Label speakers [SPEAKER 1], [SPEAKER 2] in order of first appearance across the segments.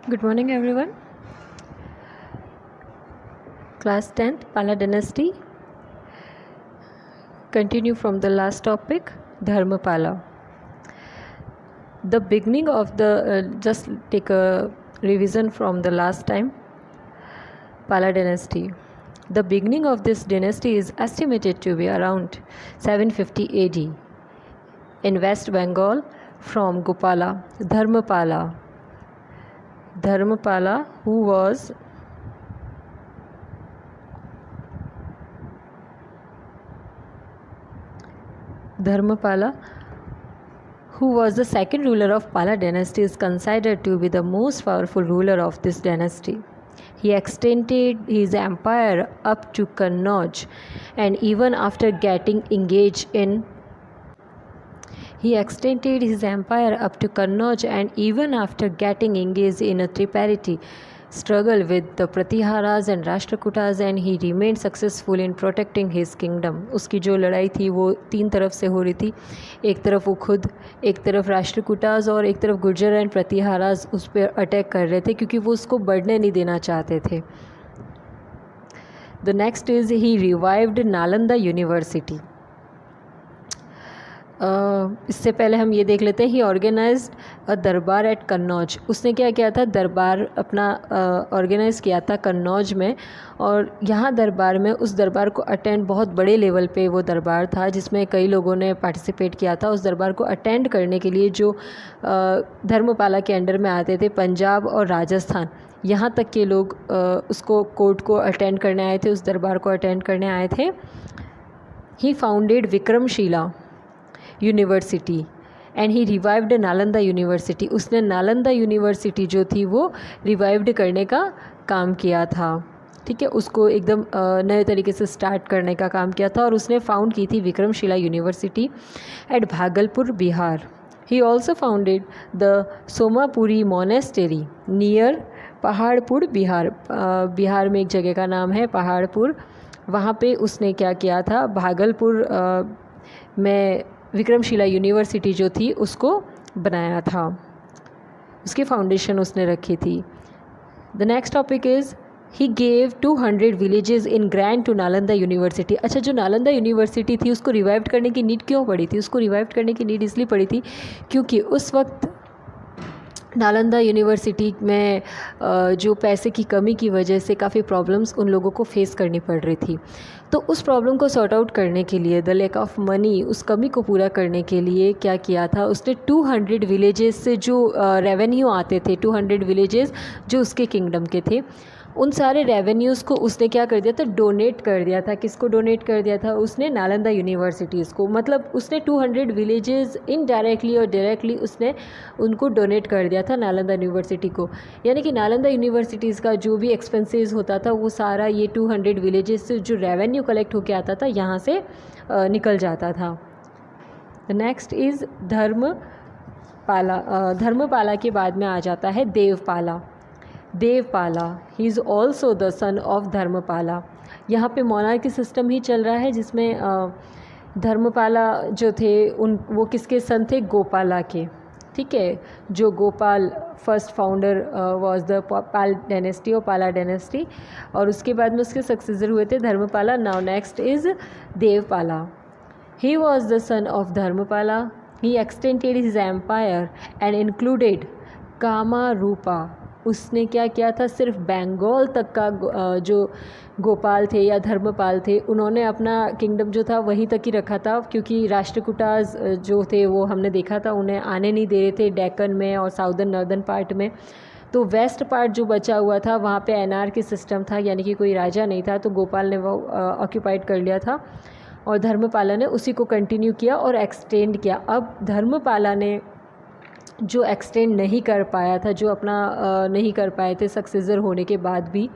[SPEAKER 1] Good morning, everyone. Class 10th, Pala dynasty. Continue from the last topic, Dharmapala. The beginning of just take a revision from the last time, Pala dynasty. The beginning of this dynasty is estimated to be around 750 AD in West Bengal from Gopala, Dharmapala. Dharmapala, who was the second ruler of Pala dynasty, is considered to be the most powerful ruler of this dynasty. He extended his empire up to Kannauj, and even after getting engaged in a tripartite struggle with the Pratiharas and Rashtrakutas, and he remained successful in protecting his kingdom. उसकी जो लड़ाई थी वो तीन तरफ से हो रही थी, एक तरफ वो खुद, एक तरफ राष्ट्रकूटास और एक तरफ गुर्जर एंड प्रतिहारास उस पर अटैक कर रहे थे क्योंकि वो उसको बढ़ने नहीं देना चाहते थे. The next is he revived Nalanda University. इससे पहले हम ये देख लेते हैं ही ऑर्गेनाइज्ड अ दरबार एट कन्नौज. उसने क्या किया था, दरबार अपना ऑर्गेनाइज़ किया था कन्नौज में, और यहाँ दरबार में उस दरबार को अटेंड, बहुत बड़े लेवल पे वो दरबार था जिसमें कई लोगों ने पार्टिसिपेट किया था. उस दरबार को अटेंड करने के लिए जो धर्मपाला के अंडर में आते थे, पंजाब और राजस्थान, यहाँ तक के लोग उसको कोर्ट को अटेंड करने आए थे, उस दरबार को अटेंड करने आए थे. He founded Vikramshila university and he revived Nalanda university. उसने नालंदा यूनिवर्सिटी जो थी वो रिवाइव्ड करने का काम किया था. ठीक है, उसको एकदम नए तरीके से स्टार्ट करने का काम किया था, और उसने फाउंड की थी Vikramshila university at Bhagalpur, Bihar. He also founded the Somapuri monastery near Paharpur, Bihar. Bihar में एक जगह का नाम है पहाड़पुर. वहाँ पे उसने क्या किया था, भागलपुर में विक्रमशिला यूनिवर्सिटी जो थी उसको बनाया था, उसकी फाउंडेशन उसने रखी थी. The next topic is he gave 200 villages in grant to Nalanda university. अच्छा, जो नालंदा यूनिवर्सिटी थी उसको रिवाइव करने की नीड क्यों पड़ी थी? उसको रिवाइव करने की नीड इसलिए पड़ी थी क्योंकि उस वक्त नालंदा यूनिवर्सिटी में जो पैसे की कमी की वजह से काफ़ी प्रॉब्लम्स उन लोगों को फेस करनी पड़ रही थी. तो उस प्रॉब्लम को सॉर्ट आउट करने के लिए, द लैक ऑफ मनी, उस कमी को पूरा करने के लिए क्या किया था उसने, 200 विलेजेस से जो रेवेन्यू आते थे, 200 विलेजेस जो उसके किंगडम के थे, उन सारे रेवेन्यूज़ को उसने क्या कर दिया था, डोनेट कर दिया था. किसको डोनेट कर दिया था उसने? नालंदा यूनिवर्सिटीज़ को. मतलब उसने 200 विलेजेस इनडायरेक्टली और डायरेक्टली उसने उनको डोनेट कर दिया था नालंदा यूनिवर्सिटी को. यानी कि नालंदा यूनिवर्सिटीज़ का जो भी एक्सपेंसेस होता था वो सारा ये 200 विलेजेस से जो रेवेन्यू कलेक्ट होकर आता था यहाँ से निकल जाता था. The next is Dharmapala. Dharmapala के बाद में आ जाता है Devapala. Devapala, he is also the son of Dharmapala. यहाँ पे मोनार्की सिस्टम ही चल रहा है जिसमें धर्मपाला जो थे वो किसके सन थे? गोपाला के. ठीक है, जो Gopal first founder was the Pal dynasty और पाला डायनेस्टी, और उसके बाद में उसके सक्सेसर हुए थे Dharmapala. Now next is Devapala. He was the son of Dharmapala. He extended his empire and included Kamarupa. उसने क्या किया था, सिर्फ बंगाल तक का जो गोपाल थे या धर्मपाल थे उन्होंने अपना किंगडम जो था वहीं तक ही रखा था, क्योंकि राष्ट्रकूटास जो थे वो हमने देखा था उन्हें आने नहीं दे रहे थे डेक्कन में और साउदर्न नॉर्दर्न पार्ट में. तो वेस्ट पार्ट जो बचा हुआ था वहाँ पे एनार्की सिस्टम था, यानी कि कोई राजा नहीं था, तो गोपाल ने वो ऑक्यूपाइड कर लिया था और धर्मपाला ने उसी को कंटिन्यू किया और एक्सटेंड किया. अब धर्मपाला ने जो एक्सटेंड नहीं कर पाया था, जो अपना नहीं कर पाए थे सक्सेसर होने के बाद भी,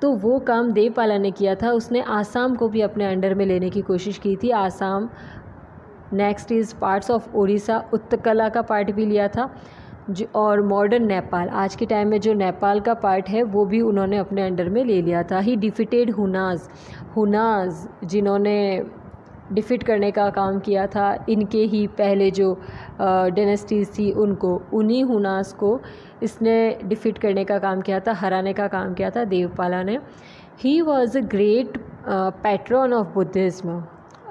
[SPEAKER 1] तो वो काम देवपाला ने किया था. उसने आसाम को भी अपने अंडर में लेने की कोशिश की थी. Assam, next is parts of Orissa, Utkala का पार्ट भी लिया था, जो और मॉडर्न नेपाल, आज के टाइम में जो नेपाल का पार्ट है वो भी उन्होंने अपने अंडर में ले लिया था. ही डिफीटेड हुनाज. हुनाज जिन्होंने डिफीट करने का काम किया था। इनके ही पहले जो डायनेस्टीज़ थी उनको, उन्हीं हुनास को इसने डिफीट करने का काम किया था, हराने का काम किया था देवपाला ने। He was a great pattern of Buddhism.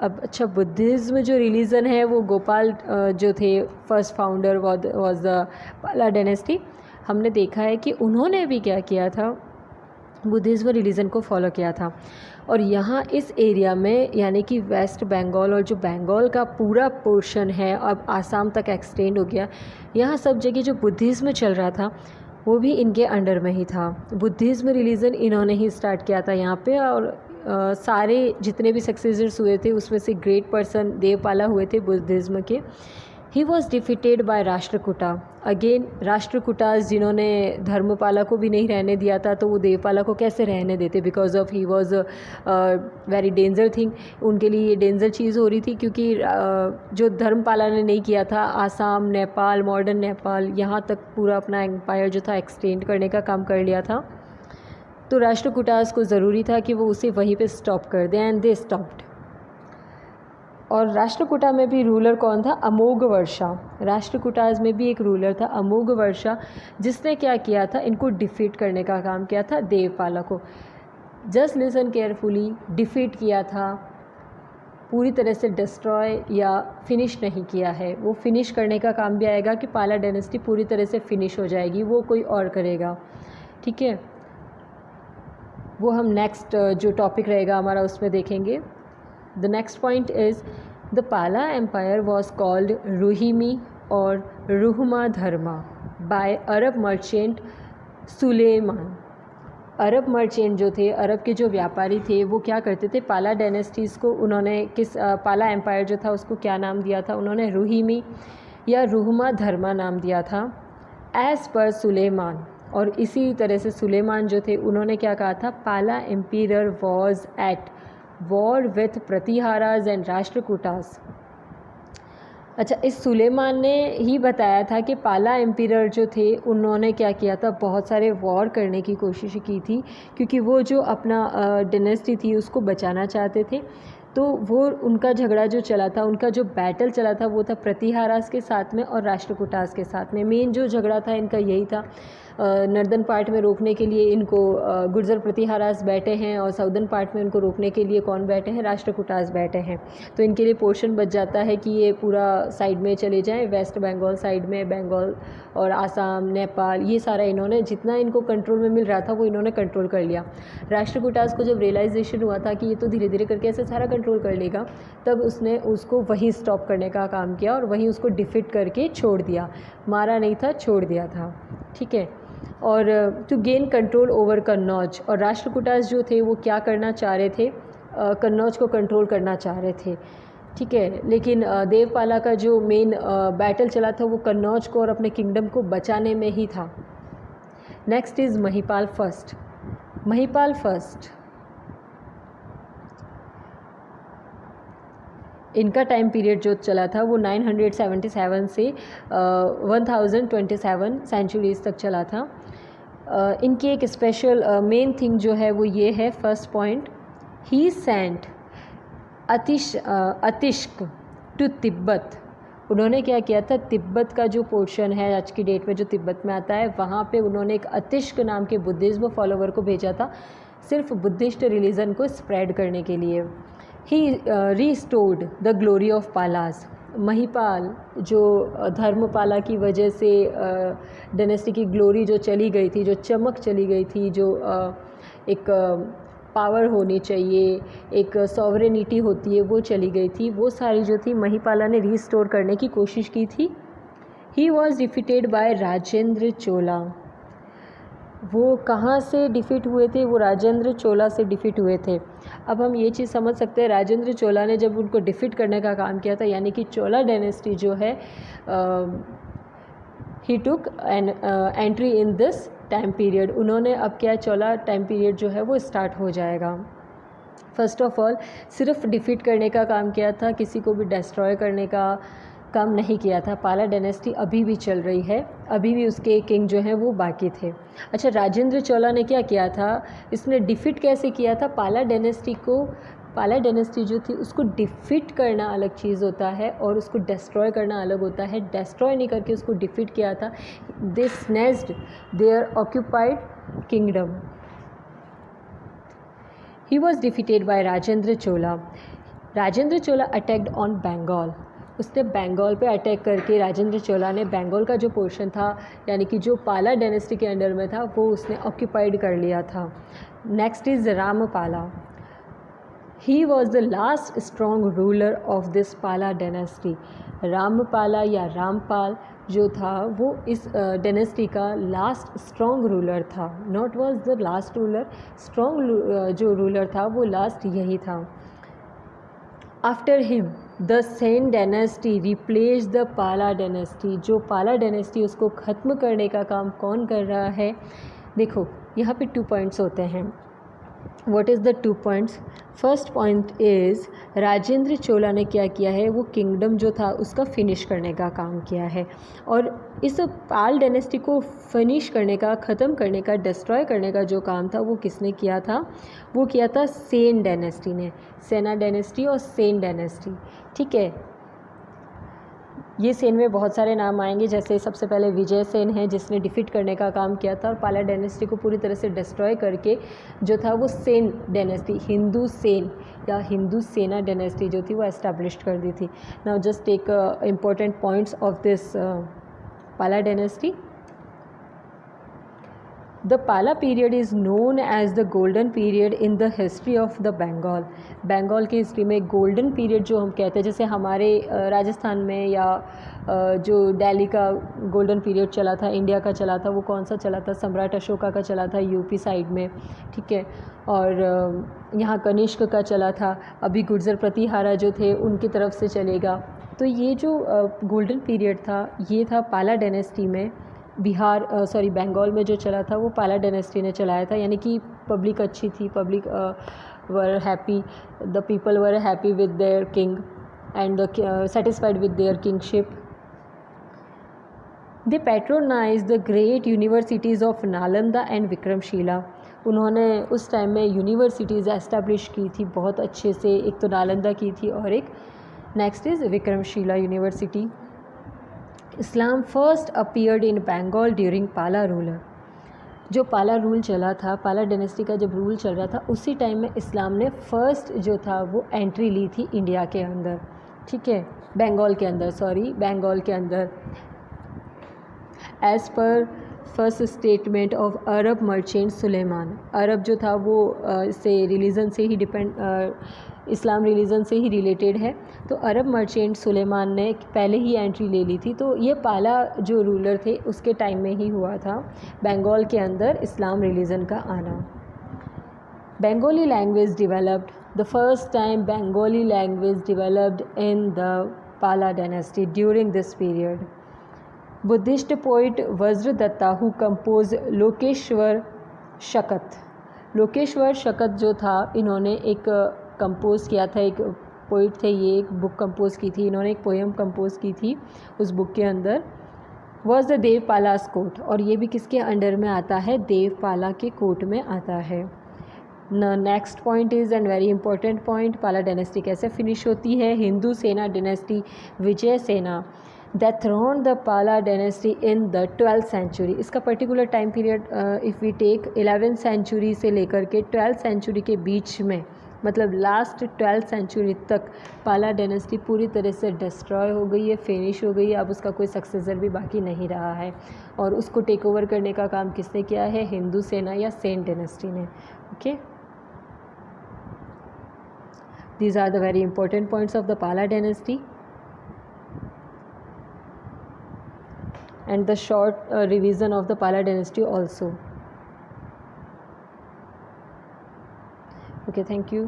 [SPEAKER 1] अब अच्छा, बुद्धिज़्म जो रिलीजन है वो गोपाल जो थे first founder was the Pala dynasty. हमने देखा है कि उन्होंने भी क्या किया था, बुद्धिज़्म रिलीजन को फॉलो किया था। और यहाँ इस एरिया में यानी कि वेस्ट बंगाल और जो बंगाल का पूरा पोर्शन है अब आसाम तक एक्सटेंड हो गया, यहाँ सब जगह जो बुद्धिज़्म चल रहा था वो भी इनके अंडर में ही था। बुद्धिज़्म रिलीजन इन्होंने ही स्टार्ट किया था यहाँ पे। और सारे जितने भी सक्सेसर्स हुए थे उसमें से ग्रेट पर्सन देवपाला हुए थे बुद्धिज़्म के। ही was defeated bye Rashtrakuta. Again Rashtrakutas जिन्होंने धर्मपाला को भी नहीं रहने दिया था, तो वो देवपाला को कैसे रहने देते, because of he was very danger thing. उनके लिए ये डेंजर चीज़ हो रही थी क्योंकि जो धर्मपाला ने नहीं किया था, आसाम, नेपाल, मॉडर्न नेपाल, यहाँ तक पूरा अपना एम्पायर जो था एक्सटेंड करने का काम कर लिया था। तो राष्ट्रकूटास को ज़रूरी था कि वो उसे वहीं पे स्टॉप कर दें, एंड दे स्टॉप्ड। और राष्ट्रकूटा में भी रूलर कौन था, अमोघ वर्षा। राष्ट्रकूटास में भी एक रूलर था अमोघ वर्षा, जिसने क्या किया था, इनको डिफीट करने का काम किया था देवपाला को। जस्ट लिसन केयरफुली, डिफीट किया था, पूरी तरह से डिस्ट्रॉय या फिनिश नहीं किया है। वो फिनिश करने का काम भी आएगा कि पाला डायनेस्टी पूरी तरह से फिनिश हो जाएगी, वो कोई और करेगा, ठीक है। वो हम नेक्स्ट जो टॉपिक रहेगा हमारा उसमें देखेंगे। The next point is the Pala Empire was called Ruhimi or Ruhma Dharma by Arab merchant Sulaiman. Arab merchant जो थे, अरब के जो व्यापारी थे, वो क्या करते थे, पाला डायनेस्टीज़ को उन्होंने पाला एम्पायर जो था उसको क्या नाम दिया था, उन्होंने रुहिमी या रुहमा धर्मा नाम दिया था एज़ पर सुलेमान। और इसी तरह से सुलेमान जो थे उन्होंने क्या कहा था, Pala empire was at war with Pratiharas and Rashtrakutas. अच्छा, इस सुलेमान ने ही बताया था कि पाला एम्पायर जो थे उन्होंने क्या किया था, बहुत सारे वॉर करने की कोशिश की थी, क्योंकि वो जो अपना डायनेस्टी थी उसको बचाना चाहते थे। तो वो उनका झगड़ा जो चला था, उनका जो बैटल चला था वो था प्रतिहारास के साथ में और राष्ट्रकूटास के साथ में। मेन जो झगड़ा था इनका यही था। नॉर्दर्न पार्ट में रोकने के लिए इनको गुर्जर प्रतिहारास बैठे हैं, और साउदर्न पार्ट में इनको रोकने के लिए कौन बैठे हैं, राष्ट्रकूटास बैठे हैं। तो इनके लिए पोर्शन बच जाता है कि ये पूरा साइड में चले जाएं, वेस्ट बंगाल साइड में, बंगाल और आसाम, नेपाल, ये सारा इन्होंने जितना इनको कंट्रोल में मिल रहा था वो इन्होंने कंट्रोल कर लिया। राष्ट्रकूटास को जब रियलाइजेशन हुआ था कि ये तो धीरे धीरे करके ऐसे सारा कंट्रोल कर लेगा, तब उसने उसको वहीं स्टॉप करने का काम किया और वहीं उसको डिफीट करके छोड़ दिया। मारा नहीं था, छोड़ दिया था, ठीक है। और to gain control over Kannauj, और राष्ट्रकूटास जो थे वो क्या करना चाह रहे थे, कन्नौज को कंट्रोल करना चाह रहे थे, ठीक है। लेकिन देवपाला का जो मेन बैटल चला था वो कन्नौज को और अपने किंगडम को बचाने में ही था। Next is Mahipal first. Mahipal first, इनका टाइम पीरियड जो चला था वो 977 से 1027 सेंचुरीज़ तक चला था। इनकी एक स्पेशल मेन थिंग जो है वो ये है, first point, he sent Atisha to Tibet. उन्होंने क्या किया था, तिब्बत का जो पोर्शन है आज की डेट में जो तिब्बत में आता है, वहाँ पे उन्होंने एक अतिश्क नाम के बुद्धिज़्म फॉलोवर को भेजा था, सिर्फ बुद्धिस्ट रिलीजन को स्प्रेड करने के लिए। He restored the glory of Palas. Mahipal जो धर्मपाला की वजह से डायनेस्टी की ग्लोरी जो चली गई थी, जो चमक चली गई थी, जो एक पावर होनी चाहिए, एक सॉवरेनिटी होती है, वो चली गई थी, वो सारी जो थी महिपाला ने रीस्टोर करने की कोशिश की थी। He was defeated by Rajendra Chola. वो कहाँ से डिफीट हुए थे, वो राजेंद्र चोला से डिफीट हुए थे। अब हम ये चीज़ समझ सकते हैं, राजेंद्र चोला ने जब उनको डिफीट करने का काम किया था, यानी कि चोला डायनेस्टी जो है he took an entry in this time period. उन्होंने अब क्या, चोला टाइम पीरियड जो है वो स्टार्ट हो जाएगा। फर्स्ट ऑफ ऑल सिर्फ डिफीट करने का काम किया था, किसी को भी डिस्ट्रॉय करने का काम नहीं किया था। पाला डायनेस्टी अभी भी चल रही है, अभी भी उसके किंग जो हैं वो बाकी थे। अच्छा, राजेंद्र चोला ने क्या किया था, इसने डिफीट कैसे किया था, पाला डायनेस्टी को पाला डायनेस्टी जो थी उसको डिफीट करना अलग चीज़ होता है और उसको डिस्ट्रॉय करना अलग होता है। डिस्ट्रॉय नहीं करके उसको डिफीट किया था। They snatched their occupied kingdom. He was defeated by Rajendra Chola. Rajendra Chola attacked on Bengal. उसने बंगाल पे अटैक करके राजेंद्र चोला ने बंगाल का जो पोर्शन था यानी कि जो पाला डायनेस्टी के अंडर में था वो उसने ऑक्यूपाइड कर लिया था। Next is Rampala. He was the last strong ruler of this Pala dynasty. Rampala या रामपाल जो था वो इस डायनेस्टी का लास्ट स्ट्रॉन्ग रूलर था। Not was the last ruler, strong जो रूलर था वो लास्ट यही था। After him the Sen dynasty replace the Pala dynasty. जो पाला डायनेस्टी उसको ख़त्म करने का काम कौन कर रहा है? देखो यहाँ पे 2 पॉइंट्स होते हैं। What is the 2 points? First point is Rajendra Chola ने क्या किया है, वो किंगडम जो था उसका फिनिश करने का काम किया है। और इस पाल डायनेस्टी को फिनिश करने का, ख़त्म करने का, डिस्ट्रॉय करने का जो काम था वो किसने किया था? वो किया था सेन डायनेस्टी ने। सेना डायनेस्टी और सेन डायनेस्टी, ठीक है। ये सेन में बहुत सारे नाम आएंगे, जैसे सबसे पहले विजय सेन है जिसने डिफीट करने का काम किया था और पाला डायनेस्टी को पूरी तरह से डिस्ट्रॉय करके जो था वो सेन डायनेस्टी, हिंदू सेन या हिंदू सेना डायनेस्टी जो थी वो एस्टैब्लिश कर दी थी। Now just take important points of this Pala dynasty. The Pala period is known as the golden period in the history of the Bengal. Bengal की हिस्ट्री में गोल्डन पीरियड जो हम कहते हैं, जैसे हमारे राजस्थान में या जो दिल्ली का गोल्डन पीरियड चला था, इंडिया का चला था, वो कौन सा चला था? सम्राट अशोका का चला था यूपी साइड में, ठीक है। और यहाँ कनिष्क का चला था। अभी गुर्जर प्रतिहारा जो थे उनकी तरफ से चलेगा। तो ये जो गोल्डन पीरियड था ये था पाला डायनेस्टी में। बंगाल में जो चला था वो पाला डायनेस्टी ने चलाया था। यानी कि पब्लिक अच्छी थी, public were happy, the people were happy with their king and satisfied with their kingship. They patronise the great universities of Nalanda and Vikramshila. उन्होंने उस टाइम में यूनिवर्सिटीज़ एस्टेब्लिश की थी बहुत अच्छे से। एक तो नालंदा की थी और एक next is Vikramashila university. Islam first appeared in Bengal during Pala ruler. जो पाला रूल चला था, पाला डायनेस्टी का जब रूल चल रहा था उसी टाइम में इस्लाम ने फ़र्स्ट जो था वो एंट्री ली थी इंडिया के अंदर, ठीक है, बंगाल के अंदर। As per first statement of Arab merchant Sulaiman. अरब जो था वो से रिलीजन से ही इस्लाम रिलीजन से ही रिलेटेड है। तो अरब मर्चेंट सुलेमान ने पहले ही एंट्री ले ली थी। तो ये पाला जो रूलर थे उसके टाइम में ही हुआ था बंगाल के अंदर इस्लाम रिलीजन का आना। Bengali language developed. The first time Bengali language developed in the Pala dynasty during this period. Buddhist poet Vajradatta who compose Lokeshvara शकत। लोकेश्वर शकत जो था इन्होंने एक कंपोज़ किया था, एक पोइट थे, ये एक बुक कंपोज़ की थी इन्होंने, एक पोएम कंपोज़ की थी उस बुक के अंदर। Was the Devapala's court. और ये भी किसके अंडर में आता है? देवपाला के कोर्ट में आता है। Next point is and very important point, पाला डायनेस्टी कैसे फिनिश होती है? हिंदू सेना डायनेस्टी, विजय सेना that throned the Pala dynasty in the 12th century। इसका particular time period if we take 11th century से लेकर के 12th सेंचुरी के बीच में, मतलब लास्ट 12th सेंचुरी तक पाला डायनेस्टी पूरी तरह से डिस्ट्रॉय हो गई है, फिनिश हो गई है। अब उसका कोई सक्सेसर भी बाकी नहीं रहा है और उसको टेक ओवर करने का काम किसने किया है? हिंदू सेना या सेन डायनेस्टी ने। Okay, these are the very important points of the Pala dynasty and the short revision of the Pala dynasty also. Okay, thank you.